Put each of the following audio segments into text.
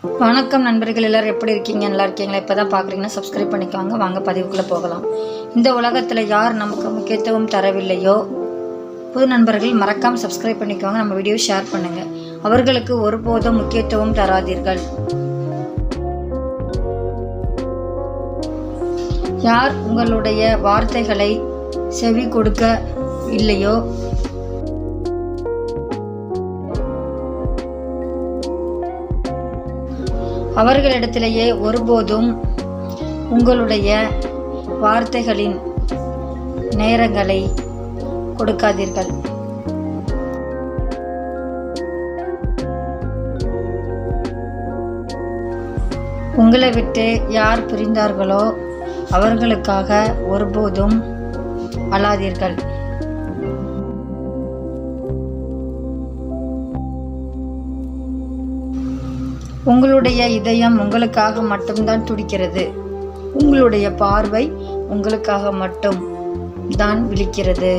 வணக்கம் நண்பர்கள், எல்லோரும் எப்படி இருக்கீங்க? நல்லா இருக்கீங்களா? இப்போ தான் பார்க்குறீங்கன்னா சப்ஸ்கிரைப் பண்ணிக்கோங்க. வாங்க பதிவுக்குள்ளே போகலாம். இந்த உலகத்தில் யார் நமக்கு முக்கியத்துவம் தரவில்லையோ புது நண்பர்கள் மறக்காமல் சப்ஸ்கிரைப் பண்ணிக்கோங்க. நம்ம வீடியோ ஷேர் பண்ணுங்கள். அவர்களுக்கு ஒருபோதும் முக்கியத்துவம் தராதீர்கள். யார் உங்களுடைய வார்த்தைகளை செவி கொடுக்க இல்லையோ அவர்களிடத்திலேயே ஒருபோதும் உங்களுடைய வார்த்தைகளின் நேரங்களை கொடுக்காதீர்கள். உங்களை விட்டு யார் பிரிந்தார்களோ அவர்களுக்காக ஒருபோதும் அழாதீர்கள். உங்களுடைய இதயம் உங்களுக்காக மட்டும்தான் துடிக்கிறது. உங்களுடைய பார்வை உங்களுக்காக மட்டும் தான் விழிக்கிறது.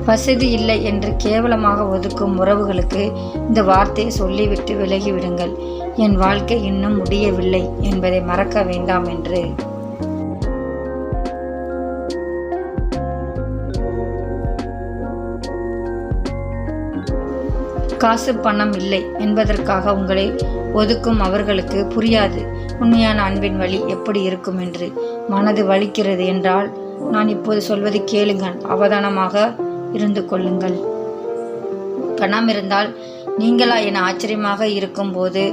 வசதி இல்லை என்று கேவலமாக ஒதுக்கும் உறவுகளுக்கு இந்த வார்த்தையை சொல்லிவிட்டு விலகிவிடுங்கள். என் வாழ்க்கை இன்னும் முடியவில்லை என்பதை மறக்க வேண்டாம் என்று. காசு பணம் இல்லை என்பதற்காக உங்களை ஒதுக்கும் அவர்களுக்கு புரியாது உண்மையான அன்பின் வழி எப்படி இருக்கும் என்று. மனது வலிக்கிறது என்றால் நான் இப்போது சொல்வதை கேளுங்கள். அவதானமாக இருந்து கொள்ளுங்கள். பணம் இருந்தால் நீங்களா என ஆச்சரியமாக இருக்கும் போது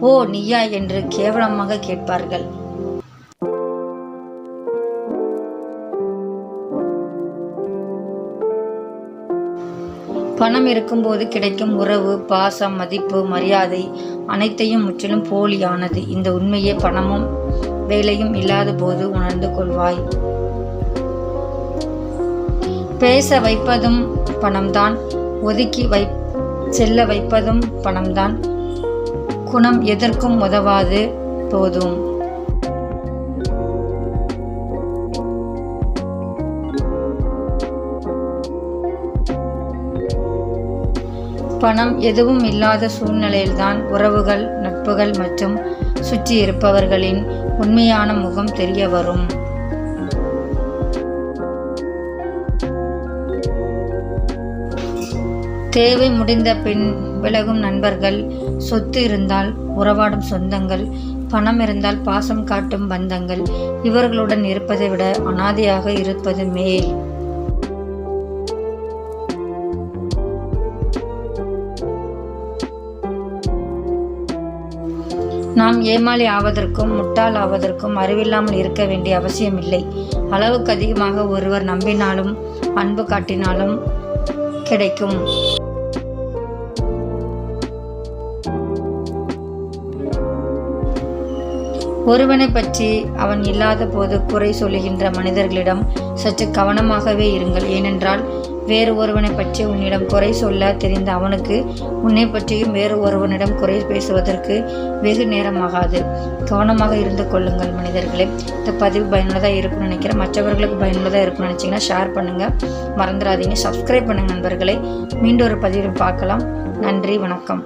ஓ நீயா என்று கேவலமாக கேட்பார்கள். பணம் இருக்கும்போது கிடைக்கும் உறவு, பாசம், மதிப்பு, மரியாதை அனைத்தையும் முற்றிலும் போலியானது. இந்த உண்மையே பணமும் வேலையும் இல்லாத போது உணர்ந்து கொள்வாய். பேச வைப்பதும் பணம்தான், ஒதுக்கி செல்ல வைப்பதும் பணம்தான். குணம் எதற்கும் உதவாது போதும். பணம் எதுவும் இல்லாத சூழ்நிலையில்தான் உறவுகள், நட்புகள் மற்றும் சுற்றி இருப்பவர்களின் உண்மையான முகம் தெரிய வரும். தேவை முடிந்த பின் விலகும் நண்பர்கள், சொத்து இருந்தால் உறவாடும் சொந்தங்கள், பணம் இருந்தால் பாசம் காட்டும் பந்தங்கள், இவர்களுடன் இருப்பதை விட அனாதையாக இருப்பது மேல். நாம் ஏமாளி ஆவதற்கும் முட்டாள் ஆவதற்கும் அறிவில்லாமல் இருக்க வேண்டிய அவசியமில்லை. அளவுக்கு அதிகமாக ஒருவர் நம்பினாலும் அன்பு காட்டினாலும் கிடைக்கும். ஒருவனை பற்றி அவன் இல்லாத போது குறை சொல்லுகின்ற மனிதர்களிடம் சற்று கவனமாகவே இருங்கள். ஏனென்றால் வேறு ஒருவனை பற்றி உன்னிடம் குறை சொல்ல தெரிந்த அவனுக்கு உன்னை பற்றியும் வேறு ஒருவனிடம் குறை பேசுவதற்கு வெகு நேரமாகாது. கவனமாக இருந்து கொள்ளுங்கள் மனிதர்களே. இந்த பதிவு பயனுள்ளதாக இருக்கும்னு நினைக்கிறேன். மற்றவர்களுக்கு பயனுள்ளதாக இருக்கும்னு நினச்சிங்கன்னா ஷேர் பண்ணுங்கள். மறந்துடாதீங்க, சப்ஸ்கிரைப் பண்ணுங்கள் நண்பர்களே. மீண்டும் ஒரு பதிவில் பார்க்கலாம். நன்றி, வணக்கம்.